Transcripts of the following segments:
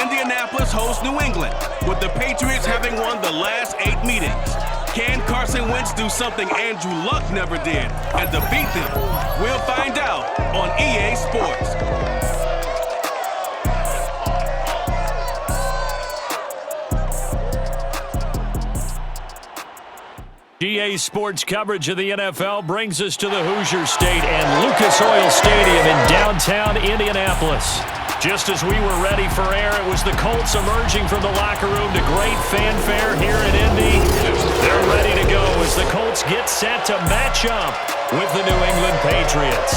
Indianapolis hosts New England, with the Patriots having won the last 8 meetings. Can Carson Wentz do something Andrew Luck never did and defeat them? We'll find out on EA Sports. EA Sports coverage of the NFL brings us to the Hoosier State and Lucas Oil Stadium in downtown Indianapolis. Just as we were ready for air, it was the Colts emerging from the locker room to great fanfare here in Indy. They're ready to go as the Colts get set to match up with the New England Patriots.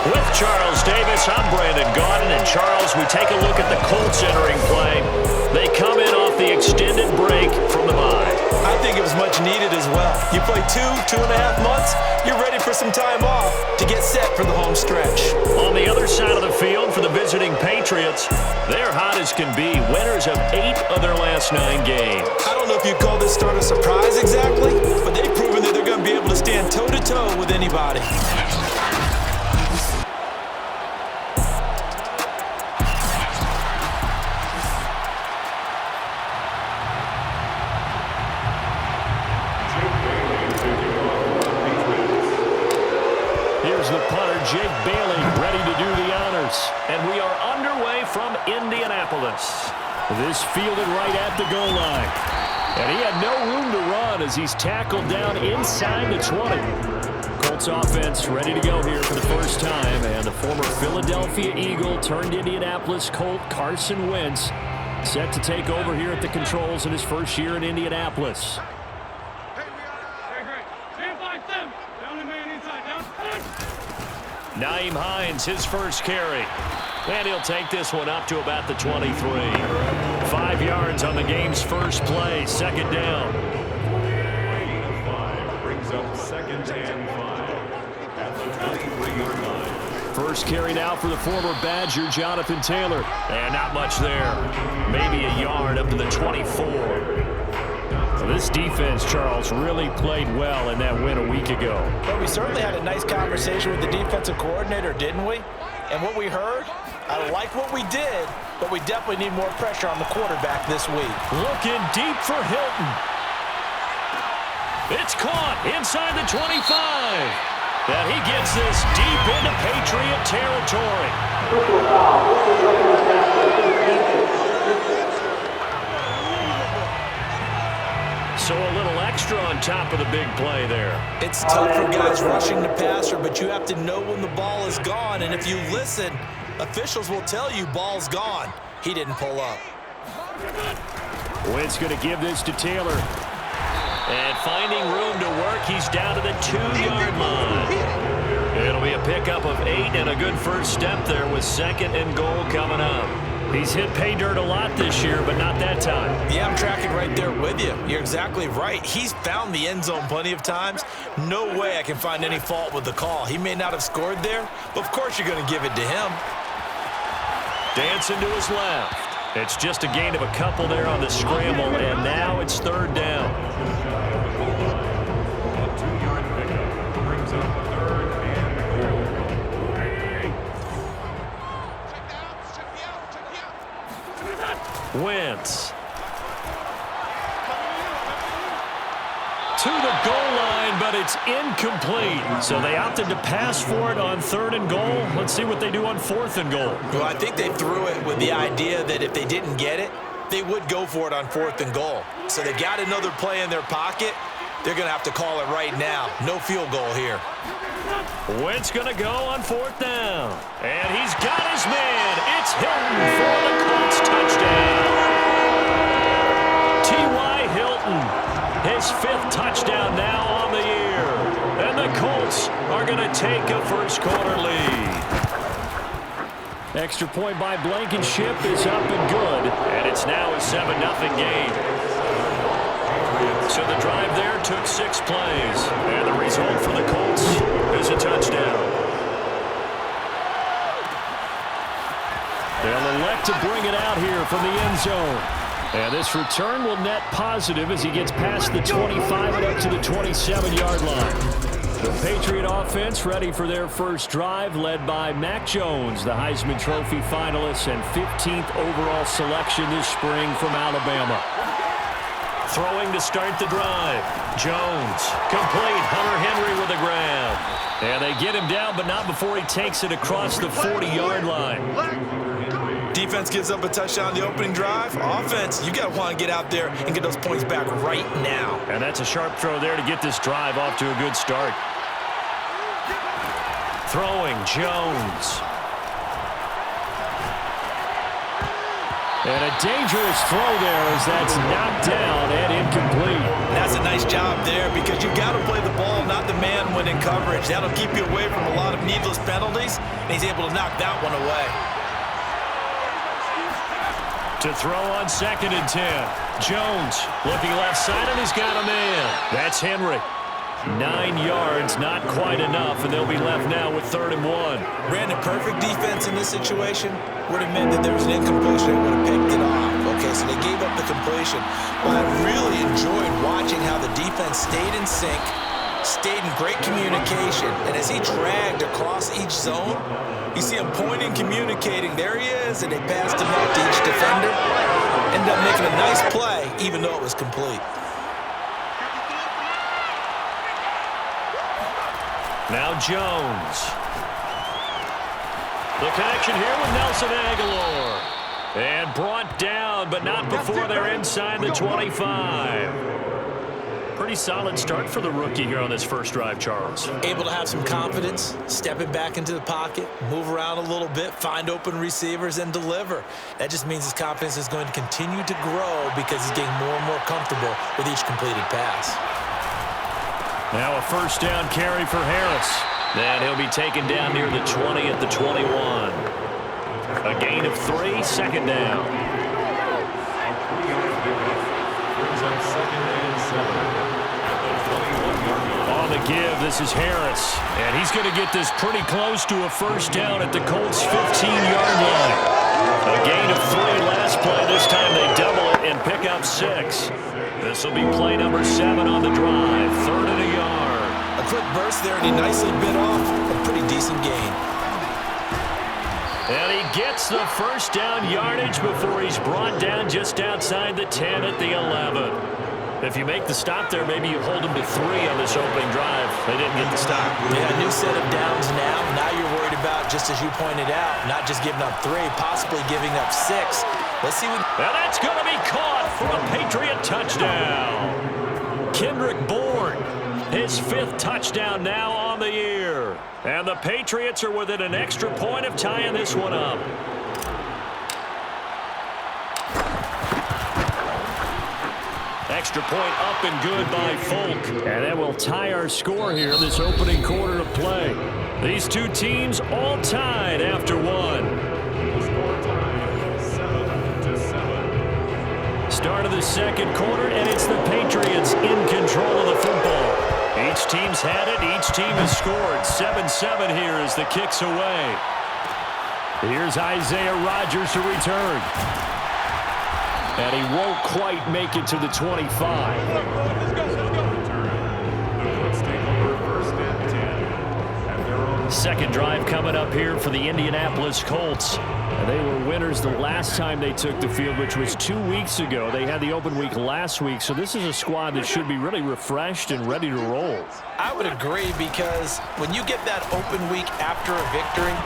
With Charles Davis, I'm Brandon Gaudin. And Charles, we take a look at the Colts entering play. They come in off the extended break from the bye. I think it was much needed as well. You play 2.5 months, you're ready for some time off to get set for the home stretch. On the other side of the field for the visiting Patriots, they're hot as can be, winners of 8 of their last 9 games. I don't know if you'd call this start a surprise exactly, but they've proven that they're going to be able to stand toe-to-toe with anybody. Jake Bailey ready to do the honors. And we are underway from Indianapolis. This fielded right at the goal line. And he had no room to run as he's tackled down inside the 20. Colts offense ready to go here for the first time. And the former Philadelphia Eagle turned Indianapolis Colt Carson Wentz set to take over here at the controls in his first year in Indianapolis. Nyheim Hines, his first carry. And he'll take this one up to about the 23. 5 yards on the game's first play, second down. Brings up second and 5 at the 23-yard line. First carry now for the former Badger, Jonathan Taylor. And not much there. Maybe a yard up to the 24. This defense, Charles, really played well in that win a week ago. Well, we certainly had a nice conversation with the defensive coordinator, didn't we? And what we heard, I like what we did, but we definitely need more pressure on the quarterback this week. Looking deep for Hilton. It's caught inside the 25. And he gets this deep into Patriot territory. So a little extra on top of the big play there. It's tough for guys rushing the passer, but you have to know when the ball is gone. And if you listen, officials will tell you ball's gone. He didn't pull up. Wentz going to give this to Taylor. And finding room to work, he's down to the 2-yard line. It'll be a pickup of 8 and a good first step there with second and goal coming up. He's hit pay dirt a lot this year, but not that time. Yeah, I'm tracking right there with you. You're exactly right. He's found the end zone plenty of times. No way I can find any fault with the call. He may not have scored there, but of course you're going to give it to him. Dancing to his left. It's just a gain of a couple there on the scramble, and now it's third down. A 2-yard pickup brings up third and goal. Wentz. To the goal line, but it's incomplete. So they opted to pass for it on 3rd and goal. Let's see what they do on 4th and goal. Well, I think they threw it with the idea that if they didn't get it, they would go for it on 4th and goal. So they got another play in their pocket. They're going to have to call it right now. No field goal here. Wentz going to go on 4th down. And he's got his man. It's Hilton for the Colts touchdown. T.Y. Hilton, his 5th touchdown now on the year. And the Colts are going to take a first quarter lead. Extra point by Blankenship is up and good. And it's now a 7-0 game. So the drive there took 6 plays. And the result for the Colts is a touchdown. They'll elect to bring it out here from the end zone. And this return will net positive as he gets past the 25 and up to the 27-yard line. The Patriot offense ready for their first drive, led by Mac Jones, the Heisman Trophy finalist and 15th overall selection this spring from Alabama. Throwing to start the drive. Jones, complete. Hunter Henry with the grab. And they get him down, but not before he takes it across the 40-yard line. Defense gives up a touchdown the opening drive. Offense, you got to want to get out there and get those points back right now. And that's a sharp throw there to get this drive off to a good start. Throwing, Jones. And a dangerous throw there as that's knocked down and incomplete. That's a nice job there because you got to play the ball, not the man when in coverage. That'll keep you away from a lot of needless penalties, and he's able to knock that one away. To throw on 2nd and 10. Jones looking left side, and he's got a man. That's Henry. 9 yards, not quite enough, and they'll be left now with 3rd and 1. Brandon, perfect defense in this situation would have meant that there was an incompletion. They would have picked it off. Okay, so they gave up the completion. But I really enjoyed watching how the defense stayed in sync, stayed in great communication, and as he dragged across each zone, you see him pointing, communicating. There he is, and they passed him off to each defender. Ended up making a nice play, even though it was complete. Now Jones. The connection here with Nelson Aguilar. And brought down, but not before they're inside the 25. Pretty solid start for the rookie here on this first drive, Charles. Able to have some confidence, stepping back into the pocket, move around a little bit, find open receivers, and deliver. That just means his confidence is going to continue to grow because he's getting more and more comfortable with each completed pass. Now a first down carry for Harris. And he'll be taken down near the 20 at the 21. A gain of 3, 2nd down. On the give, this is Harris. And he's going to get this pretty close to a first down at the Colts' 15-yard line. A gain of 3 last play. This time they double it and pick up 6. This will be play number 7 on the drive. 3rd and a yard. A quick burst there, and he nicely bit off a pretty decent gain. And he gets the first down yardage before he's brought down just outside the 10 at the 11. If you make the stop there, maybe you hold him to 3 on this opening drive. They didn't get the stop. Yeah, a new set of downs now. Now you're worried about, just as you pointed out, not just giving up 3, possibly giving up 6. Let's see what... And that's going to be caught for a Patriot touchdown. Kendrick Bourne, his 5th touchdown now on the year. And the Patriots are within an extra point of tying this one up. Extra point up and good by Folk. And that will tie our score here this opening quarter of play. These two teams all tied after 1. Start of the second quarter, and it's the Patriots in control of the football. Each team's had it. Each team has scored. 7-7 here as the kick's away. Here's Isaiah Rodgers to return. And he won't quite make it to the 25. Second drive coming up here for the Indianapolis Colts. They were winners the last time they took the field, which was 2 weeks ago. They had the open week last week, so this is a squad that should be really refreshed and ready to roll. I would agree, because when you get that open week after a victory,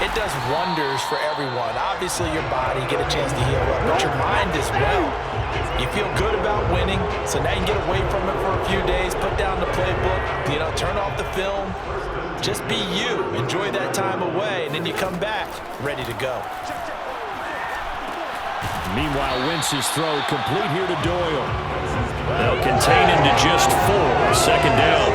it does wonders for everyone. Obviously, your body, get a chance to heal up, but your mind as well. You feel good about winning, so now you can get away from it for a few days, put down the playbook, turn off the film. Just be you. Enjoy that time away, and then you come back ready to go. Meanwhile, Wentz's throw complete here to Doyle. They'll contain him to just 4. 2nd down.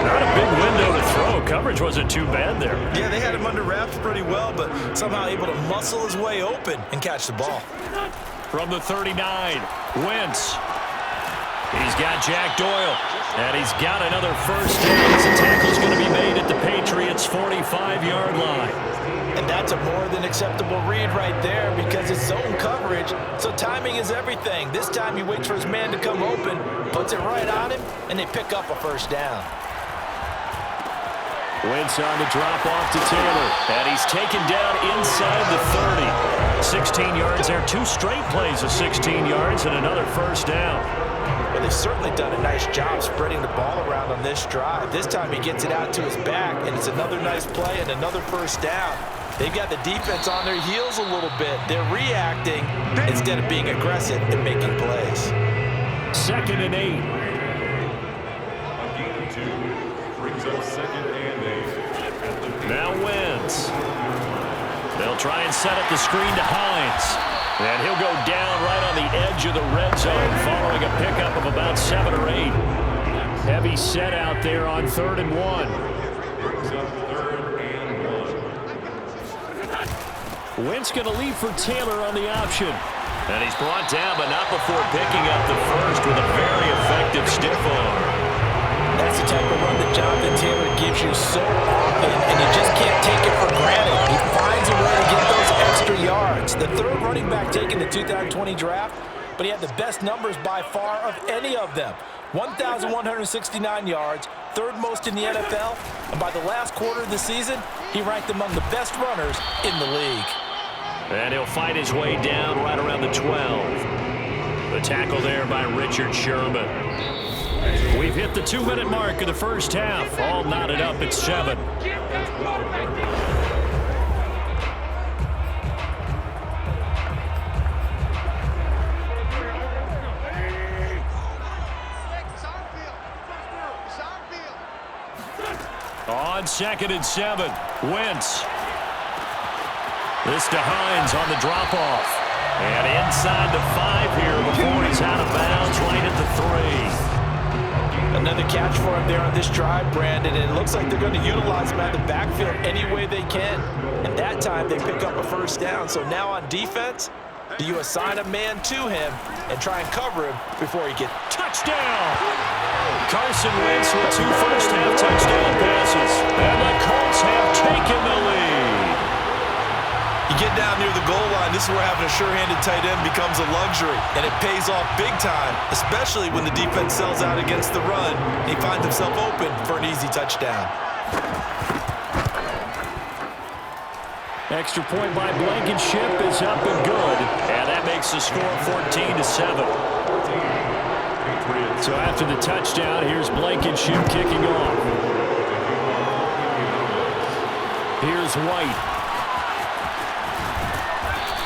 Not a big window to throw. Coverage wasn't too bad there. Yeah, they had him under wraps pretty well, but somehow able to muscle his way open and catch the ball. From the 39, Wentz. He's got Jack Doyle, and he's got another first down as the tackle's going to be made at the Patriots' 45-yard line. And that's a more than acceptable read right there, because it's zone coverage, so timing is everything. This time he waits for his man to come open, puts it right on him, and they pick up a first down. Wentz on the drop off to Taylor. And he's taken down inside the 30. 16 yards there. 2 straight plays of 16 yards and another first down. Well, they've certainly done a nice job spreading the ball around on this drive. This time he gets it out to his back, and it's another nice play and another first down. They've got the defense on their heels a little bit. They're reacting instead of being aggressive and making plays. 2nd and 8. A gain of 2 brings up 2nd and 8. Now Wentz. They'll try and set up the screen to Hines. And he'll go down right on the edge of the red zone following a pickup of about 7 or 8. Heavy set out there on 3rd and 1. Brings up 3rd and 1. Wentz going to leave for Taylor on the option. And he's brought down, but not before picking up the first with a very effective stiff arm. That's the type of run that Jonathan Taylor gives you so often, and you just can't take it for granted. He finds a way to get those extra yards. The 3rd running back taken the 2020 draft, but he had the best numbers by far of any of them. 1,169 yards, 3rd most in the NFL, and by the last quarter of the season, he ranked among the best runners in the league. And he'll fight his way down right around the 12. The tackle there by Richard Sherman. We've hit the 2-minute mark of the first half. All knotted up at 7. On 2nd and 7, Wentz. This to Hines on the drop-off. And inside the 5 here before he's out of bounds right at the 3. Another catch for him there on this drive, Brandon, and it looks like they're going to utilize him out of the backfield any way they can. And that time they pick up a first down. So now on defense, do you assign a man to him and try and cover him before he gets touchdown? Carson Wentz with 2 first-half touchdown passes. And the Colts have taken the lead. You get down near the goal line, this is where having a sure-handed tight end becomes a luxury, and it pays off big time, especially when the defense sells out against the run. He finds himself open for an easy touchdown. Extra point by Blankenship is up and good, and that makes the score 14-7. So after the touchdown, here's Blankenship kicking off. Here's White.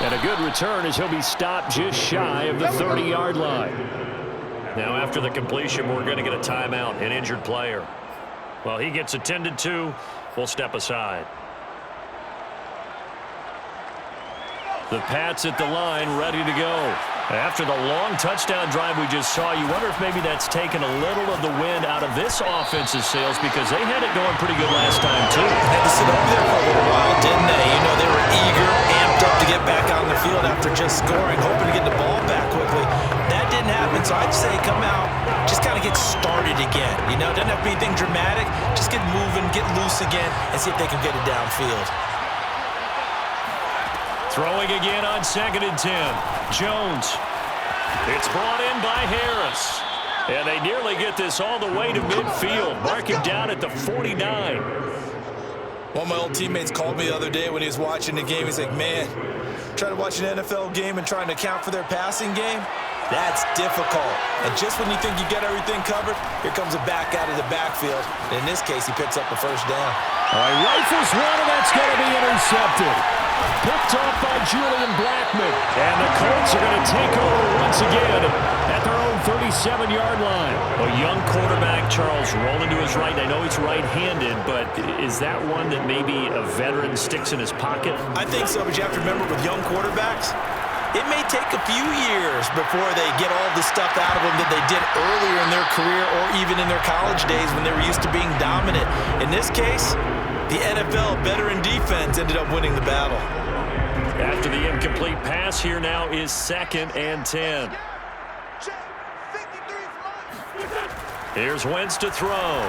And a good return as he'll be stopped just shy of the 30-yard line. Now after the completion, we're going to get a timeout, an injured player. Well, he gets attended to. We'll step aside. The Pats at the line, ready to go. After the long touchdown drive we just saw, you wonder if maybe that's taken a little of the wind out of this offense's sails because they had it going pretty good last time, too. Had to sit over there for a little while, didn't they? You know, they were eager, amped up to get back on the field after just scoring, hoping to get the ball back quickly. That didn't happen, so I'd say come out, just kind of get started again. You know, doesn't have to be anything dramatic. Just get moving, get loose again, and see if they can get it downfield. Throwing again on 2nd and 10. Jones. It's brought in by Harris. And they nearly get this all the way to midfield. Mark him down at the 49. One of my old teammates called me the other day when he was watching the game. He's like, man, trying to watch an NFL game and trying to account for their passing game? That's difficult. And just when you think you get everything covered, here comes a back out of the backfield. And in this case, he picks up a first down. All right, rifles one, and that's going to be intercepted. Picked off by Julian Blackman. And the Colts are going to take over once again at their own 37-yard line. A young quarterback, Charles, rolling to his right. I know he's right-handed, but is that one that maybe a veteran sticks in his pocket? I think so, but you have to remember with young quarterbacks, it may take a few years before they get all the stuff out of them that they did earlier in their career or even in their college days when they were used to being dominant. In this case, the NFL veteran defense ended up winning the battle. After the incomplete pass, here now is 2nd and 10. Here's Wentz to throw.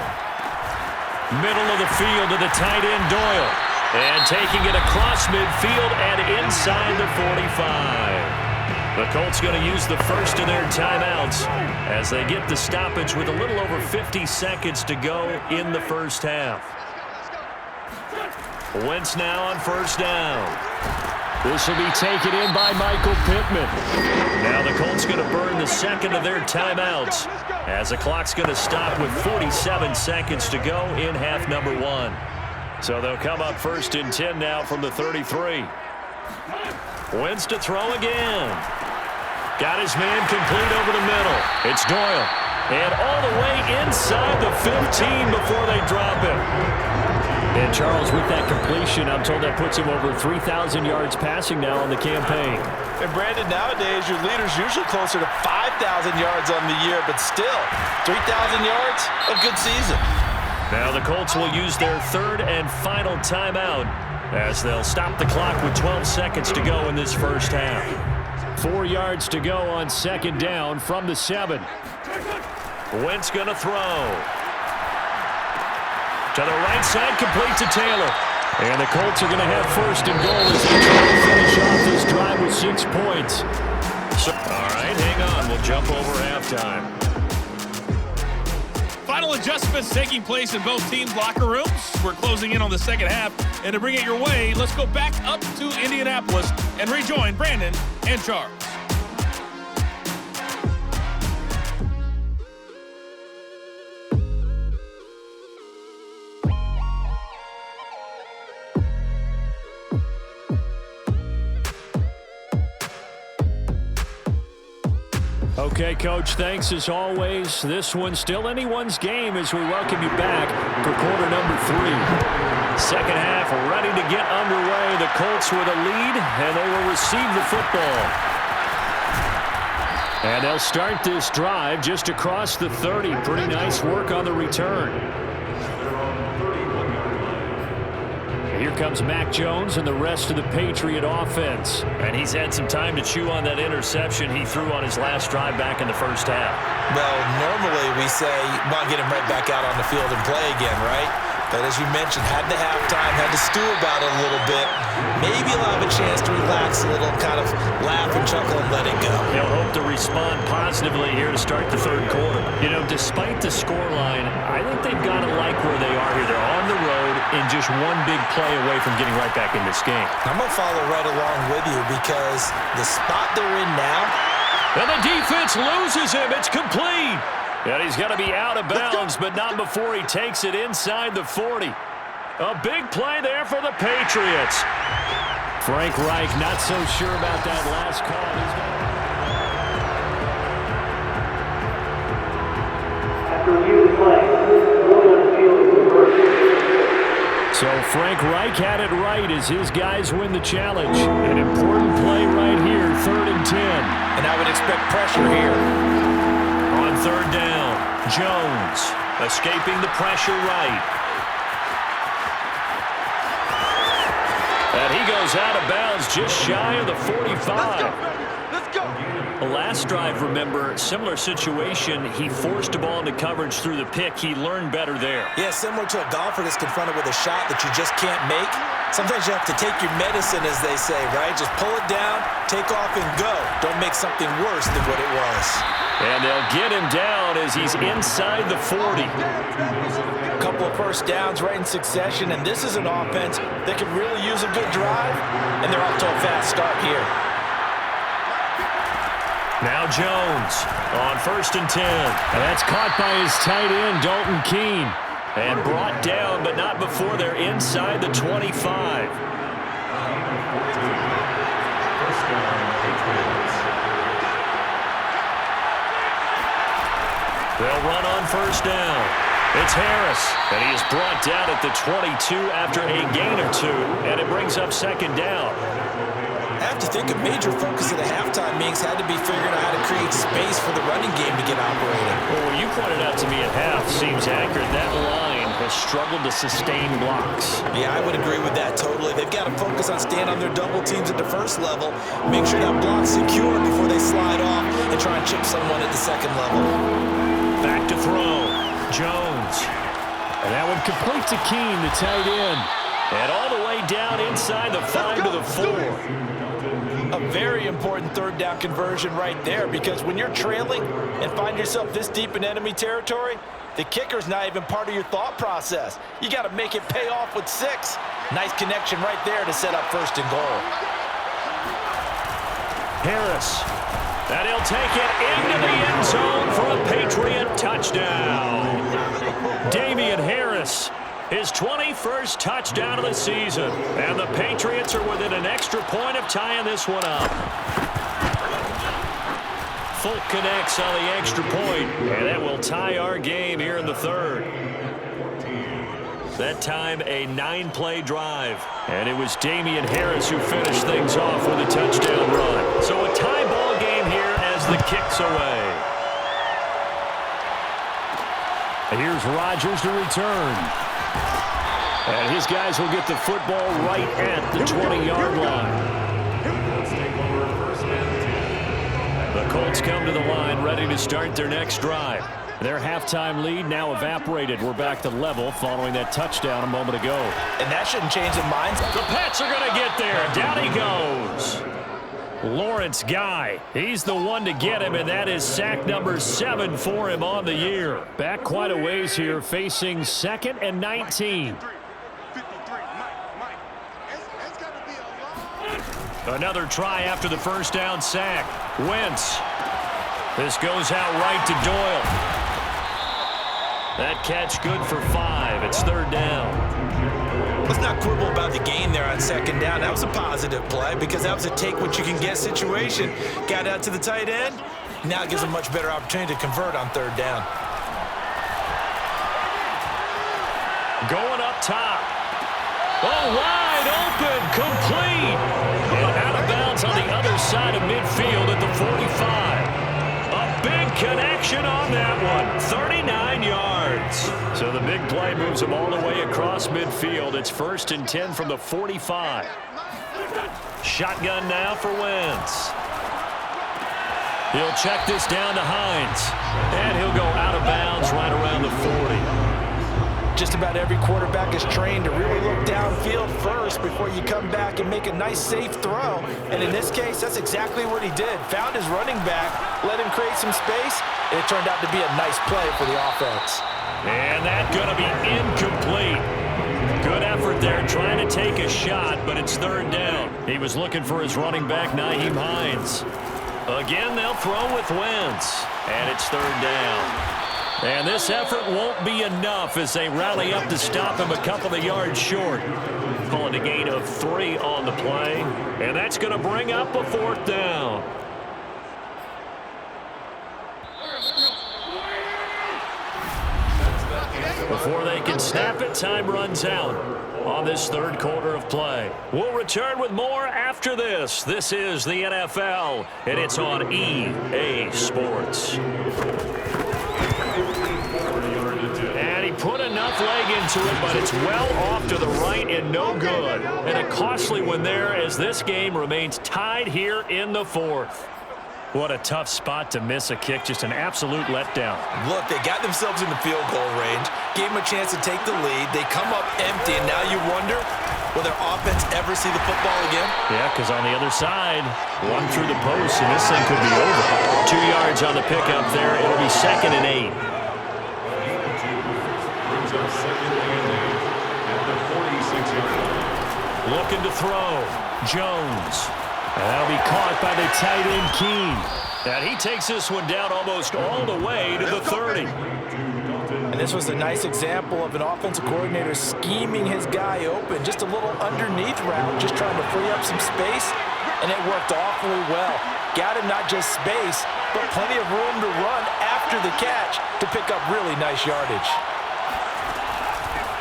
Middle of the field to the tight end, Doyle. And taking it across midfield and inside the 45. The Colts going to use the first of their timeouts as they get the stoppage with a little over 50 seconds to go in the first half. Wentz now on first down. This will be taken in by Michael Pittman. Now the Colts going to burn the second of their timeouts as the clock's going to stop with 47 seconds to go in half number 1. So they'll come up first and 10 now from the 33. Wentz to throw again. Got his man complete over the middle. It's Doyle. And all the way inside the 15 before they drop him. And Charles, with that completion, I'm told that puts him over 3,000 yards passing now on the campaign. And Brandon, nowadays your leader's usually closer to 5,000 yards on the year, but still, 3,000 yards, a good season. Now the Colts will use their third and final timeout as they'll stop the clock with 12 seconds to go in this first half. 4 yards to go on second down from the 7. Wentz going to throw. To the right side, complete to Taylor. And the Colts are going to have first and goal as they try to finish off this drive with 6 points. All right, hang on. We'll jump over halftime. Final adjustments taking place in both teams' locker rooms. We're closing in on the second half. And to bring it your way, let's go back up to Indianapolis and rejoin Brandon and Charles. Okay, Coach, thanks as always. This one's still anyone's game as we welcome you back for quarter number 3. Second half ready to get underway. The Colts with a lead, and they will receive the football. And they'll start this drive just across the 30. Pretty nice work on the return. Here comes Mac Jones and the rest of the Patriot offense. And he's had some time to chew on that interception he threw on his last drive back in the first half. Well, normally we say, well, get him right back out on the field and play again, right? But as you mentioned, had to have time, had to stew about it a little bit. Maybe he'll have a chance to relax a little, kind of laugh and chuckle and let it go. He'll hope to respond positively here to start the third quarter. You know, despite the scoreline, I think they've got to like where they are here. They're on the road and just one big play away from getting right back in this game. I'm going to follow right along with you because the spot they're in now. And the defense loses him. It's complete. And he's going to be out of bounds, but not before he takes it inside the 40. A big play there for the Patriots. Frank Reich not so sure about that last call. After reviewing the play, rule on the field is reversed. So Frank Reich had it right as his guys win the challenge. An important play right here, 3rd and 10. And I would expect pressure here. On third down, Jones escaping the pressure right. And he goes out of bounds just shy of the 45. Let's go. The last drive, remember, similar situation. He forced a ball into coverage through the pick. He learned better there. Yeah, similar to a golfer that's confronted with a shot that you just can't make. Sometimes you have to take your medicine, as they say, right? Just pull it down, take off, and go. Don't make something worse than what it was. And they'll get him down as he's inside the 40. A couple of first downs right in succession, and this is an offense that could really use a good drive, and they're off to a fast start here. Now Jones on 1st and 10. And that's caught by his tight end, Dalton Keene. And brought down, but not before they're inside the 25. They'll run on first down. It's Harris, and he is brought down at the 22 after a gain of 2, and it brings up second down. I have to think a major focus at the halftime meetings had to be figuring out how to create space for the running game to get operating. Well, what you pointed out to me at half seems accurate. That line has struggled to sustain blocks. Yeah, I would agree with that totally. They've got to focus on staying on their double teams at the first level, make sure that block's secure before they slide off and try and chip someone at the second level. Back to throw. Jones. And that one complete to Keene, the tight end. And all the way down inside the 5 to the 4. A very important third down conversion right there, because when you're trailing and find yourself this deep in enemy territory, the kicker's not even part of your thought process. You got to make it pay off with 6. Nice connection right there to set up 1st and goal. Harris. And he'll take it into the end zone for a Patriot touchdown. Damian Harris, his 21st touchdown of the season. And the Patriots are within an extra point of tying this one up. Folk connects on the extra point, and that will tie our game here in the 3rd. That time a 9-play drive, and it was Damian Harris who finished things off with a touchdown run. So a tie ball game here as the kick's away. And here's Rodgers to return. And his guys will get the football right at the 20-yard line. The Colts come to the line ready to start their next drive. Their halftime lead now evaporated. We're back to level following that touchdown a moment ago. And that shouldn't change their minds. The Pats are going to get there. Down he goes. Lawrence Guy. He's the one to get him, and that is sack number 7 for him on the year. Back quite a ways here, facing 2nd and 19. Another try after the first down sack. Wentz. This goes out right to Doyle. That catch good for 5. It's 3rd down. Let's not quibble about the gain there on 2nd down. That was a positive play because that was a take-what-you-can-get situation. Got out to the tight end. Now it gives a much better opportunity to convert on 3rd down. Going up top. Oh, wide open, complete. And out of bounds on the other side of midfield at the 45. A big connection on that one. 39 yards. So the big play moves him all the way across midfield. It's 1st and 10 from the 45. Shotgun now for Wentz. He'll check this down to Hines. And he'll go out of bounds right around the 40. Just about every quarterback is trained to really look downfield first before you come back and make a nice, safe throw. And in this case, that's exactly what he did. Found his running back, let him create some space, and it turned out to be a nice play for the offense. And that's going to be incomplete. Good effort there, trying to take a shot, but it's 3rd down. He was looking for his running back, Nyheim Hines. Again, they'll throw with Wentz, and it's 3rd down. And this effort won't be enough as they rally up to stop him a couple of yards short. Calling a gain of 3 on the play, and that's going to bring up a 4th down. Before they can snap it, time runs out on this 3rd quarter of play. We'll return with more after this. This is the NFL, and it's on EA Sports. And he put enough leg into it, but it's well off to the right and no good. And a costly one there as this game remains tied here in the 4th. What a tough spot to miss a kick. Just an absolute letdown. Look, they got themselves in the field goal range, gave them a chance to take the lead. They come up empty, and now you wonder, will their offense ever see the football again? Yeah, because on the other side, one through the post, and this thing could be over. 2 yards on the pickup there. It'll be 2nd and 8. Brings up 2nd and 8 at the 46-yard line. Looking to throw. Jones. And that'll be caught by the tight end, Keene. And he takes this one down almost all the way to the 30. And this was a nice example of an offensive coordinator scheming his guy open. Just a little underneath route, just trying to free up some space. And it worked awfully well. Got him not just space, but plenty of room to run after the catch to pick up really nice yardage.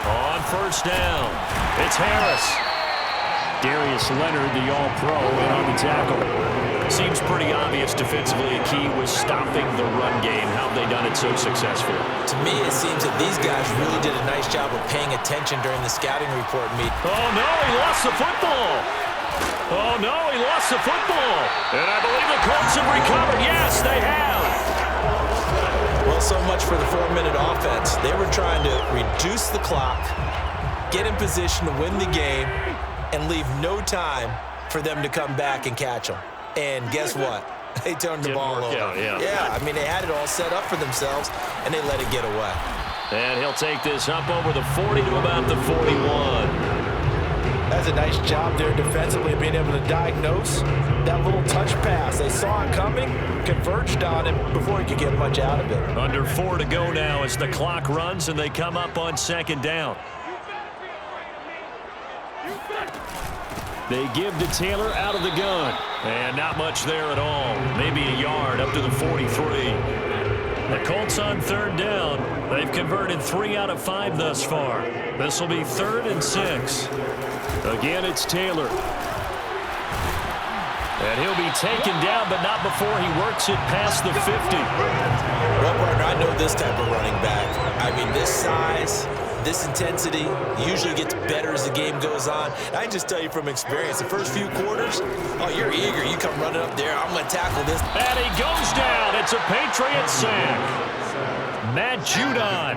On 1st down, it's Harris. Darius Leonard, the All-Pro, in on the tackle. Seems pretty obvious defensively a key was stopping the run game. How have they done it so successfully? To me, it seems that these guys really did a nice job of paying attention during the scouting report meeting. Oh, no, he lost the football. Oh, no, he lost the football. And I believe the Colts have recovered. Yes, they have. Well, so much for the 4-minute offense. They were trying to reduce the clock, get in position to win the game, and leave no time for them to come back and catch them. And guess what? They turned the ball over. Yeah, I mean, they had it all set up for themselves, and they let it get away. And he'll take this up over the 40 to about the 41. That's a nice job there defensively, being able to diagnose that little touch pass. They saw it coming, converged on it before he could get much out of it. Under 4 to go now as the clock runs, and they come up on second down. They give to Taylor out of the gun. And not much there at all. Maybe a yard up to the 43. The Colts on third down. They've converted 3 out of 5 thus far. This will be 3rd and 6. Again, it's Taylor. And he'll be taken down, but not before he works it past the 50. Well, partner, I know this type of running back. I mean, this size, this intensity usually gets better as the game goes on. I can just tell you from experience, the first few quarters, oh, you're eager. You come running up there, I'm going to tackle this. And he goes down. It's a Patriot sack. Matt Judon.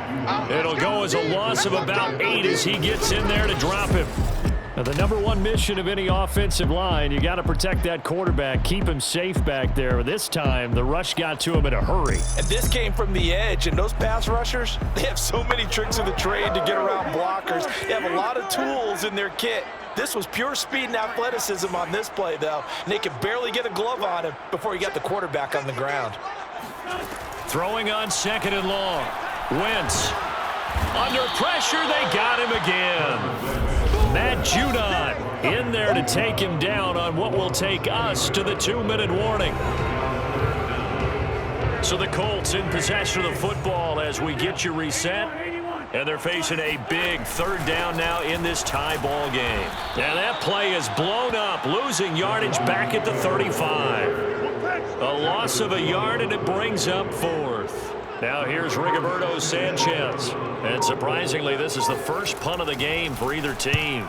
It'll go as a loss of about 8 as he gets in there to drop him. Now, the number one mission of any offensive line, you got to protect that quarterback, keep him safe back there. This time, the rush got to him in a hurry. And this came from the edge, and those pass rushers, they have so many tricks of the trade to get around blockers. They have a lot of tools in their kit. This was pure speed and athleticism on this play, though, and they could barely get a glove on him before he got the quarterback on the ground. Throwing on 2nd and long. Wentz. Under pressure, they got him again. Matt Judon in there to take him down on what will take us to the 2-minute warning. So the Colts in possession of the football as we get you reset. And they're facing a big 3rd down now in this tie ball game. And that play is blown up, losing yardage back at the 35. A loss of a yard, and it brings up 4th. Now here's Rigoberto Sanchez. And surprisingly, this is the first punt of the game for either team.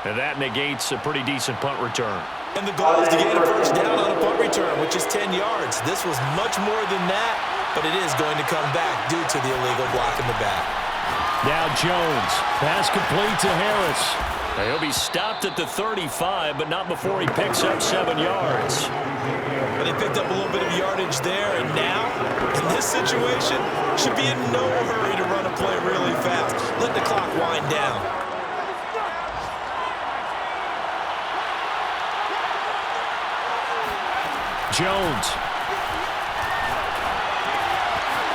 And that negates a pretty decent punt return. And the goal is to gain a first down on a punt return, which is 10 yards. This was much more than that, but it is going to come back due to the illegal block in the back. Now Jones. Pass complete to Harris. And he'll be stopped at the 35, but not before he picks up 7 yards. But they picked up a little bit of yardage there, and now, in this situation, should be in no hurry to run a play really fast. Let the clock wind down. Jones.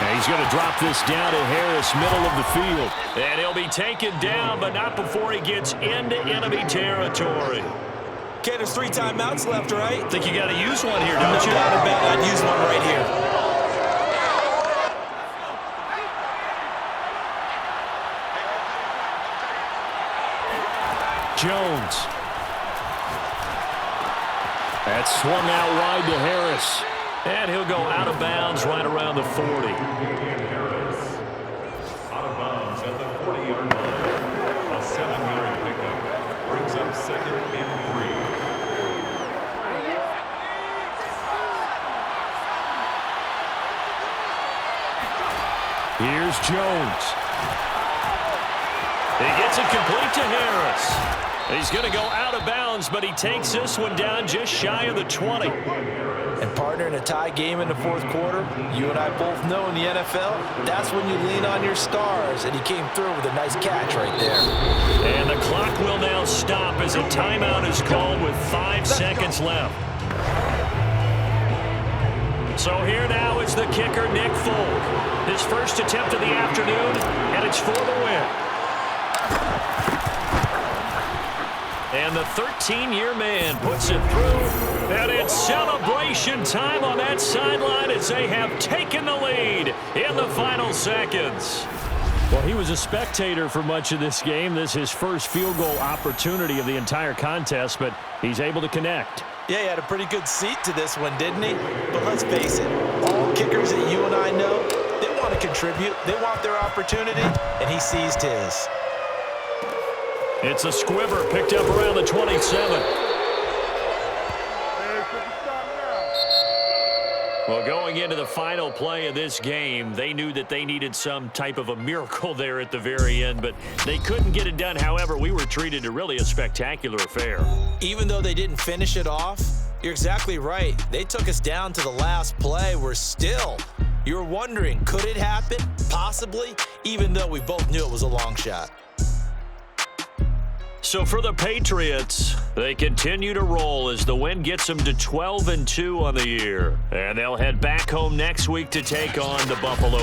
And he's going to drop this down to Harris, middle of the field. And he'll be taken down, but not before he gets into enemy territory. Okay, there's 3 timeouts left, right? I think you got to use one here, don't you? No doubt about it. I'd use one right here. Jones. That's swung out wide to Harris. And he'll go out of bounds right around the 40. Harris out of bounds at the 40-yard line. A 7-yard pickup brings up 2nd and 3. Here's Jones. He gets it complete to Harris. He's going to go out of bounds, but he takes this one down just shy of the 20. And partner, in a tie game in the 4th quarter, you and I both know in the NFL, that's when you lean on your stars, and he came through with a nice catch right there. And the clock will now stop as a timeout is called with 5 seconds left. So here now is the kicker, Nick Folk. His first attempt of the afternoon, and it's for the win. And the 13-year man puts it through. And it's celebration time on that sideline as they have taken the lead in the final seconds. Well, he was a spectator for much of this game. This is his first field goal opportunity of the entire contest, but he's able to connect. Yeah, he had a pretty good seat to this one, didn't he? But let's face it, all kickers that you and I know, they want to contribute. They want their opportunity, and he seized his. It's a squibber picked up around the 27. Well, going into the final play of this game, they knew that they needed some type of a miracle there at the very end, but they couldn't get it done. However, we were treated to really a spectacular affair. Even though they didn't finish it off, you're exactly right. They took us down to the last play. You're wondering, could it happen? Possibly, even though we both knew it was a long shot. So for the Patriots, they continue to roll as the win gets them to 12-2 on the year. And they'll head back home next week to take on the Buffalo